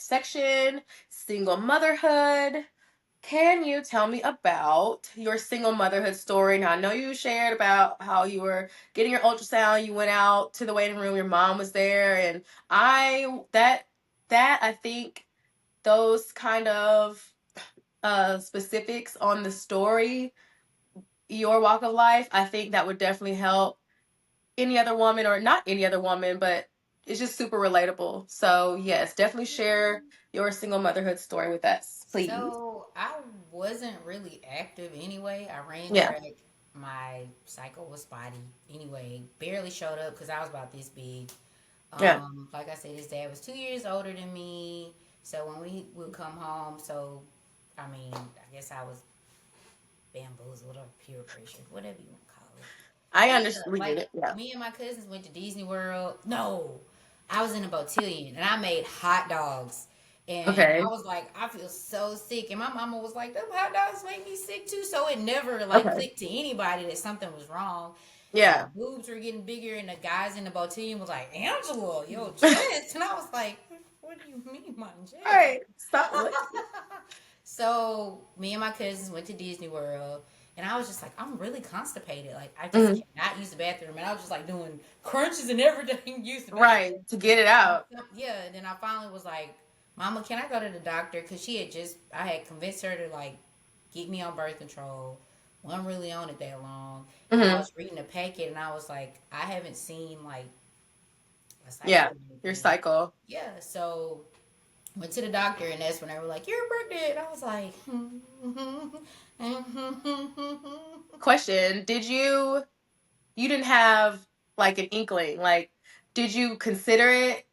section, single motherhood. Can you tell me about your single motherhood story? Now, I know you shared about how you were getting your ultrasound, you went out to the waiting room, your mom was there, and I think those kind of specifics on the story, your walk of life, I think that would definitely help any other woman, or not any other woman, but it's just super relatable. So yes, definitely share your single motherhood story with us, please. So I wasn't really active anyway. I ran Yeah. track. My cycle was spotty anyway. Barely showed up because I was about this big. Yeah. Like I said, his dad was 2 years older than me. So when we would come home, so I mean, I guess I was bamboozled or peer pressure, whatever you want to call it. I But understand. yeah, We get like it. Yeah. me and my cousins went to Disney World. No, I was in a botillion and I made hot dogs. And I Okay. was like, I feel so sick. And my mama was like, them hot dogs make me sick too. So it never like Okay. clicked to anybody that something was wrong. And my Yeah. boobs were getting bigger, and the guys in the botillion was like, Angela, your chest. And I was like, what do you mean, my All chest? right. Stop. What? So me and my cousins went to Disney World, and I was just like, I'm really constipated. Like I just Mhm. cannot use the bathroom, and I was just like doing crunches and everything, use the bathroom. Right. To get it out. Yeah, and then I finally was like, Mama, can I go to the doctor? Because I had convinced her to like get me on birth control. Wasn't really on it that long, and I Hmm. was reading the packet, and I was like, I haven't seen like a cycle Yeah. or Your anything. cycle. Yeah, so went to the doctor, and that's when they were like, "You're pregnant." I was like, Question: you didn't have like an inkling? Like, did you consider it?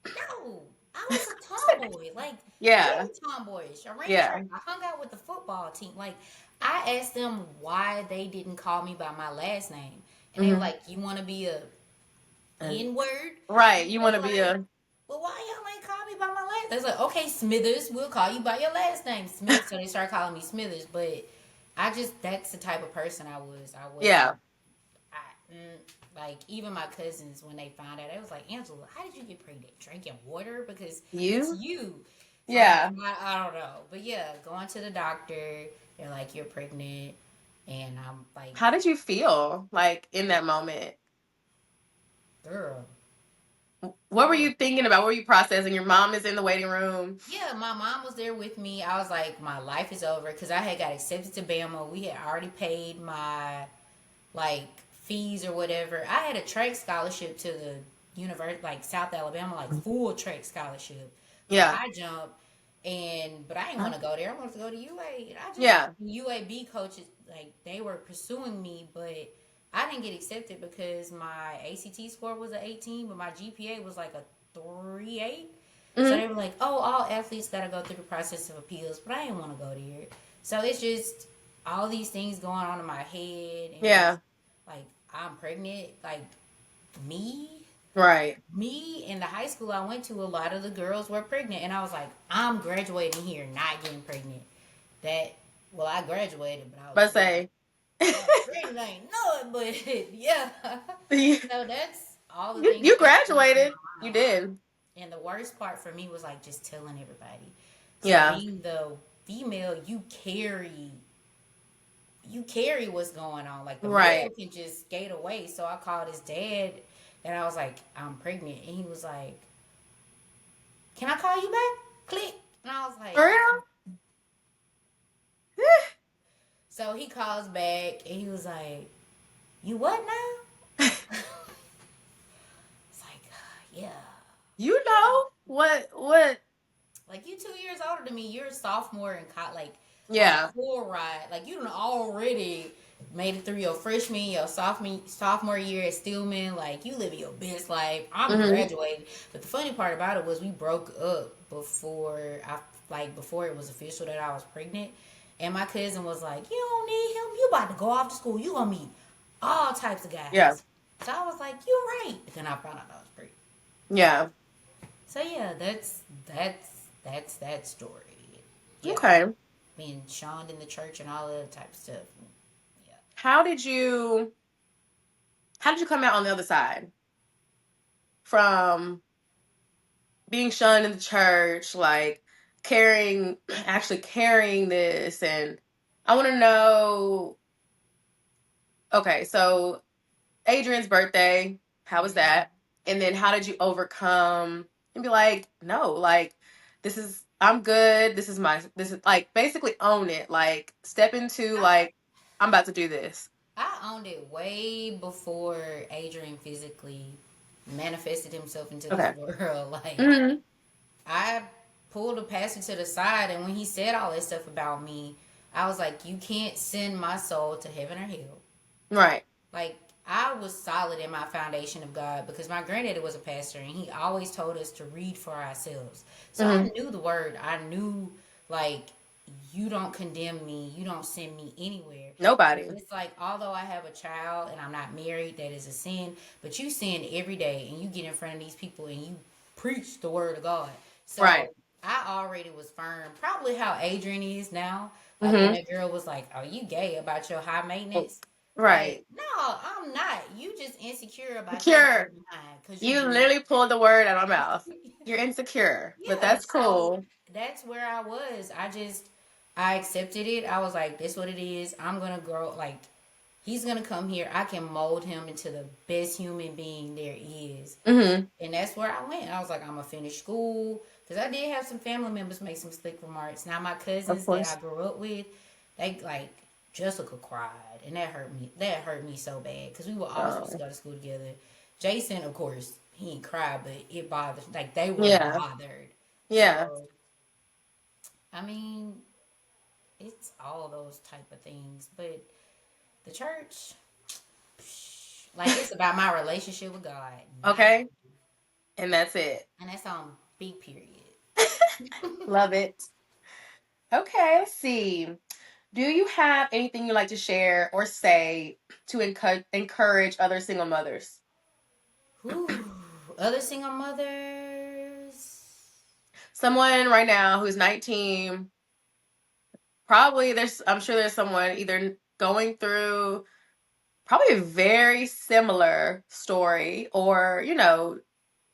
"No, I was a tomboy, like Yeah. very tomboyish. I ran Yeah. track. I hung out with the football team. Like, I asked them why they didn't call me by my last name, and they were Hmm. like, "You want to be a N word?" Right. And You they want to were be like, a. "Well, why y'all ain't call me by my last?" They was like, "Okay, Smithers, we'll call you by your last name, Smith." So they started calling me Smithers, but I just that's the type of person I was. I wasn't. Yeah. Like even my cousins when they found out, it was like, Angela, how did you get pregnant? Drinking water because it's You. you. So Yeah. I don't know, but yeah, going to the doctor, they're like, you're pregnant, and I'm like, How did you feel like in that moment? girl, What were girl. you thinking about? What were you processing? Your mom is in the waiting room. Yeah, my mom was there with me. I was like, my life is over because I had got accepted to Bama. We had already paid my like fees or whatever. I had a track scholarship to the university, like South Alabama, like full track scholarship for Yeah. high jump. And but I didn't want to go there. I wanted to go to UA. And I just Yeah. UAB coaches like they were pursuing me, but I didn't get accepted because my ACT score was a 18, but my GPA was like a 3.8. So Hmm. they were like, "Oh, all athletes got to go through the process of appeals," but I didn't want to go there. So it's just all these things going on in my head, and Yeah. just like I'm pregnant, like me, Right. me in the high school I went to, a lot of the girls were pregnant, and I was like, I'm graduating here, not getting pregnant. That well, I graduated, but I was But pregnant. say. I was pregnant, I ain't know it, but yeah. you So that's all the things you that's going through graduated. my You mind. did. And the worst part for me was like just telling everybody. So Yeah. being the female, you carry what's going on. Like the Right. male can just skate away. So I called his dad and I was like, I'm pregnant. And he was like, can I call you back? Click. And I was For like, real? so he calls back and he was like, you what now? It's like, yeah. You know what? Like you 2 years older than me. You're a sophomore in college, like on a Yeah. full ride. Like you done already made it through your freshman, your sophomore year at Stillman. Like you living your best life. I'm Hmm. graduating. But the funny part about it was we broke up before it was official that I was pregnant. And my cousin was like, "You don't need him. You about to go off to school. You gonna meet all types of Yeah. guys." So I was like, "You're right." But then I found out I was pregnant. Yeah. So yeah, that's that story. Yeah, Okay. being shunned in the church and all that type of stuff. Yeah. How did you come out on the other side from being shunned in the church, like carrying, actually carrying this. And I want to know, okay, so Adrian's birthday, how was Mhm. that? And then how did you overcome and be like, no, like, this is, I'm good. This is like, basically own it. Like, step into, I, like, I'm about to do this. I owned it way before Adrian physically manifested himself into this Okay. world. Like, Hmm. I pulled a pastor to the side, and when he said all that stuff about me, I was like, you can't send my soul to heaven or hell. Right. Like, I was solid in my foundation of God because my granddaddy was a pastor and he always told us to read for ourselves. So I Hmm. knew the word. I knew, like, you don't condemn me, you don't send me anywhere. Nobody. It's like, although I have a child and I'm not married, that is a sin, but you sin every day and you get in front of these people and you preach the word of God. Right. So I already was firm, probably how Adrian is now. Like when Hmm. that girl was like, "Are you gay about your high maintenance?" Like, Right. no, I'm not. You just insecure about your Secure. little behind because you You do. literally pulled the word out of my mouth. You're insecure, but Yeah, that's so cool. that's where I was. I accepted it. I was like, this what it is. I'm gonna grow. Like, he's gonna come here. I can mold him into the best human being there is. Hmm. And that's where I went. I was like, I'm gonna finish school because I did have some family members make some slick remarks. Now my Of cousins that I course. grew up with, they like Jessica cried, and that hurt me. That hurt me so bad because we were all supposed to Oh, go to school together. Jason, of course, he didn't cry, but it bothered. Like they were yeah. bothered. Yeah. So I mean, it's all those type of things. But the church, like it's about my relationship with God, not, Okay. And that's it. and that's on big period. Love it. Okay, let's see. Do you have anything you'd like to share or say to encourage other single mothers? Whew. Other single mothers. Someone right now who's 19, probably I'm sure there's someone either going through probably a very similar story or,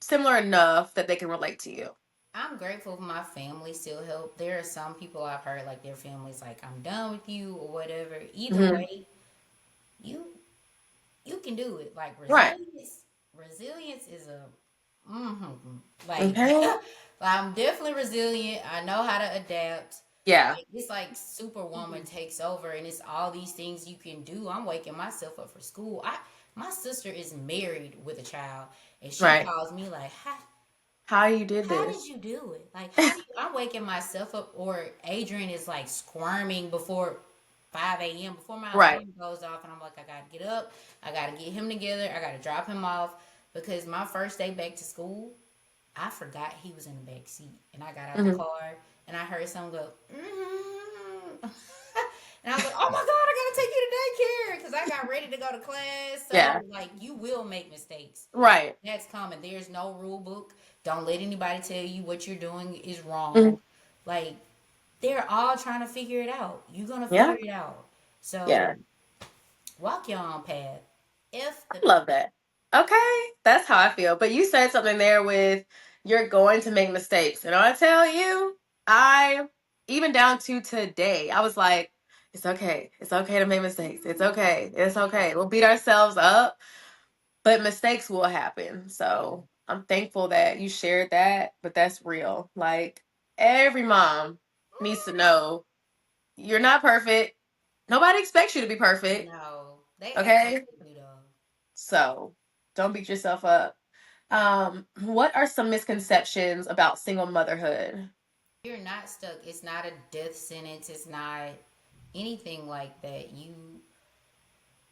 similar enough that they can relate to you. I'm grateful for my family still help. There are some people I've heard like their families like I'm done with you or whatever. Either Hmm. way, you you can do it. Like Right. resilience is a like Okay. I'm definitely resilient. I know how to adapt. Yeah. Like it's like Superwoman takes over, and it's all these things you can do. I'm waking myself up for school. I My sister is married with a child, and she Right. calls me like, How you did how did this. you do it? Like, how do you? I'm waking myself up, or Adrian is like squirming before 5 a.m. before my Right. alarm goes off, and I'm like, I gotta get up, I gotta get him together, I gotta drop him off because my first day back to school, I forgot he was in the back seat, and I got out the Hmm. car, and I heard someone go, and I was like, oh my god, I gotta take you to daycare because I got ready to go to class. Yeah. So like, you will make mistakes. Right. That's common. There's no rule book. Don't let anybody tell you what you're doing is Hmm. wrong. Like, they're all trying to figure it out. You're gonna Yeah. figure it out. So Yeah. walk your own path. F the I love that. Okay. That's how I feel. But you said something there with you're going to make mistakes. And I tell you, I, even down to today, I was like, it's okay. It's okay to make mistakes. It's okay. It's okay. We'll beat ourselves up, but mistakes will happen. So I'm thankful that you shared that, but that's real. Like every mom needs to know you're not perfect. Nobody expects you to be perfect. no. They act like Okay. they do though. So don't beat yourself up. What are some misconceptions about single motherhood? You're not stuck. It's not a death sentence. It's not anything like that. You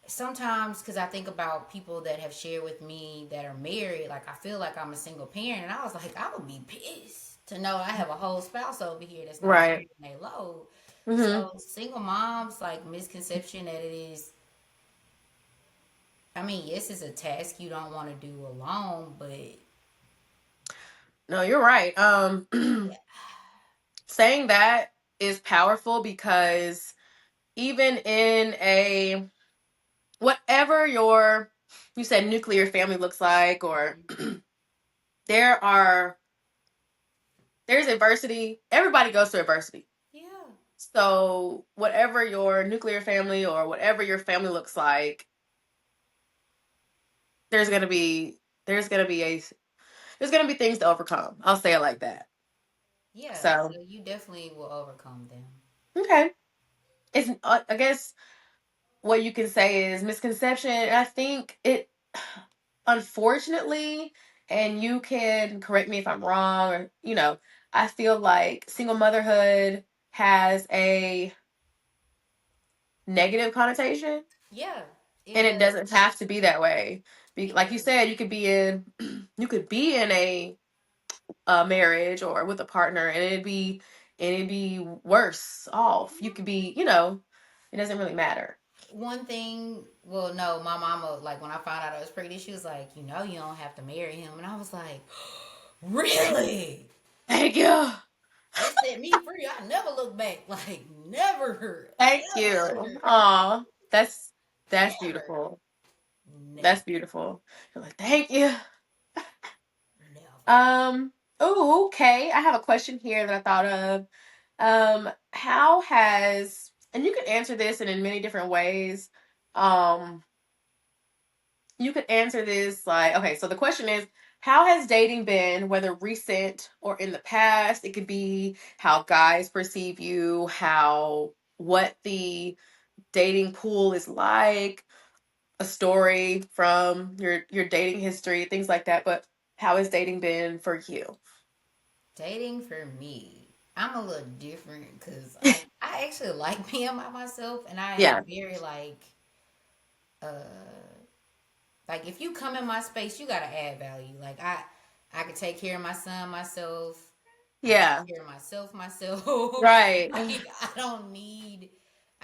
sometimes because I think about people that have shared with me that are married, like I feel like I'm a single parent, and I was like, I would be pissed to know I have a whole spouse over here that's not sharing Right. their load. Hmm. So single moms, like misconception that it is. I mean, yes, it's a task you don't want to do alone, but No, you're right. yeah, Saying that is powerful because even in a whatever you said nuclear family looks like, or there are there's adversity. Everybody goes through adversity. Yeah. So whatever your nuclear family or whatever your family looks like, there's gonna be there's gonna be a there's gonna be things to overcome. I'll say it like that. Yeah. So So you definitely will overcome them. okay, it's I guess what you can say is misconception. I think it, unfortunately, and you can correct me if I'm wrong, or I feel like single motherhood has a negative connotation, Yeah. It and it does. doesn't have to be that way. It Like you does. said, you could be in you could be in a marriage or with a partner, and it'd be worse off. You could be, it doesn't really matter. One thing, well, no, my mama, like when I found out I was pregnant, she was like, you don't have to marry him. And I was like, really? Thank you. That set me free. I never look back. Like, never. Thank you. Never. Aw, that's Never. beautiful. Never. That's beautiful. You're like, thank you. Never. Um, oh, okay. I have a question here that I thought of. How has, and you can answer this in many different ways. Um, you could answer this like, okay, so the question is, how has dating been, whether recent or in the past? It could be how guys perceive you, what the dating pool is like, a story from your dating history, things like that. But how has dating been for you? Dating for me, I'm a little different because I actually like being by myself, and I am Yeah, very uh like if you come in my space, you gotta add value. Like I can take care of my son myself. I take yeah, care of myself. right. Like I don't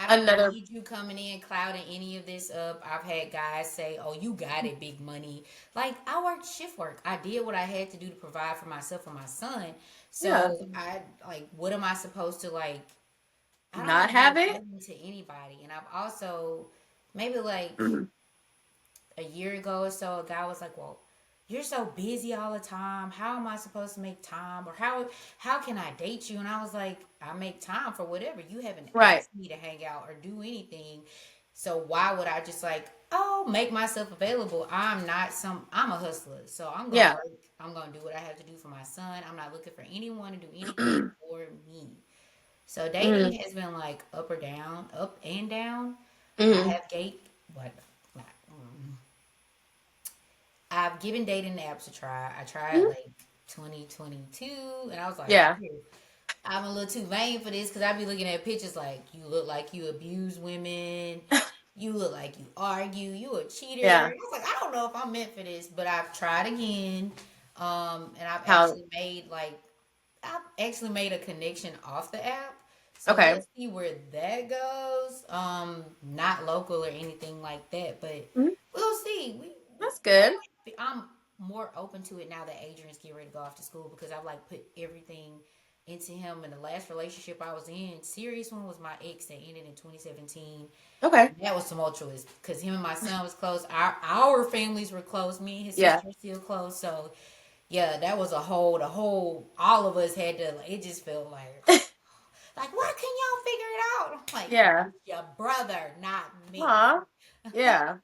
Another, need you coming in clouding any of this up. I've had guys say, "Oh, you got it, big money." Like I worked shift work. I did what I had to do to provide for myself and my son. yeah, So I like, what am I supposed to like? I don't not want to be a have it. burden to anybody. And I've also maybe like Mhm. a year ago or so, a guy was like, "Well, you're so busy all the time. How am I supposed to make time? Or how can I date you?" And I was like, "I make time for whatever. You haven't Right. asked me to hang out or do anything. So why would I just like, oh, make myself available? I'm a hustler. So I'm gonna Yeah. work. I'm gonna do what I have to do for my son. I'm not looking for anyone to do anything for me." So dating Mm, has been like up or down, up and down. I mm, have gate what I've given dating apps a try. I tried mm, like 2022, and I was like, yeah. "Ew, I'm a little too vain for this because I be looking at pictures like you look like you abuse women, you look like you argue, you a cheater. Yeah. I was like, I don't know if I'm meant for this, but I've tried again, and How? I've actually made a connection off the app. So Okay. we'll see where that goes. Not local or anything like that, but Mm, we'll see. that's good. I'm more open to it now that Adrian's getting ready to go off to school because I've like put everything into him. And the last relationship I was in, serious one, was my ex that ended in 2017. Okay. That was tumultuous because him and my son was close. Our families were close. Me and his Yeah. sister are still close. So yeah, that was the whole, all of us had to. It just felt like, why can y'all figure it out? I'm like, Yeah. your brother, not me. Aw. Yeah.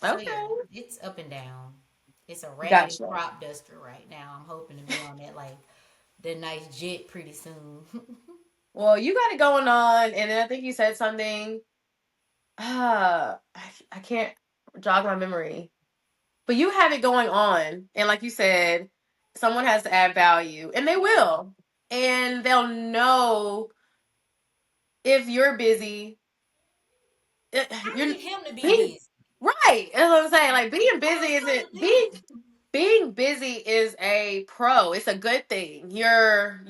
So yeah, Okay. it's up and down. It's a raggedy Gotcha. crop duster right now. I'm hoping to be on that like the nice jet pretty soon. Well, you got it going on, and then I think you said something. I can't jog my memory. But you have it going on. And like you said, someone has to add value. And they will. And they'll know if you're busy. I You're need him to be being busy. right. That's what I'm saying. Like being I was busy trying isn't to do. being busy is a pro. It's a good thing. You're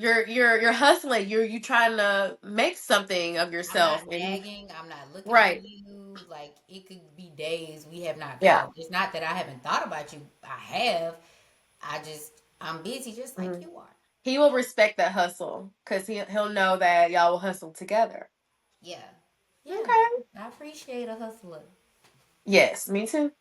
hustling. You trying to make something of I'm not yourself. And nagging. I'm not looking for right. you. Like it could be days we have not Yeah. talked. It's not that I haven't thought about you. I have. I'm busy just like Mhm. you are. He will respect that hustle because he'll know that y'all will hustle together. Yeah. Yeah. Okay. I appreciate a hustler. Yes, me too.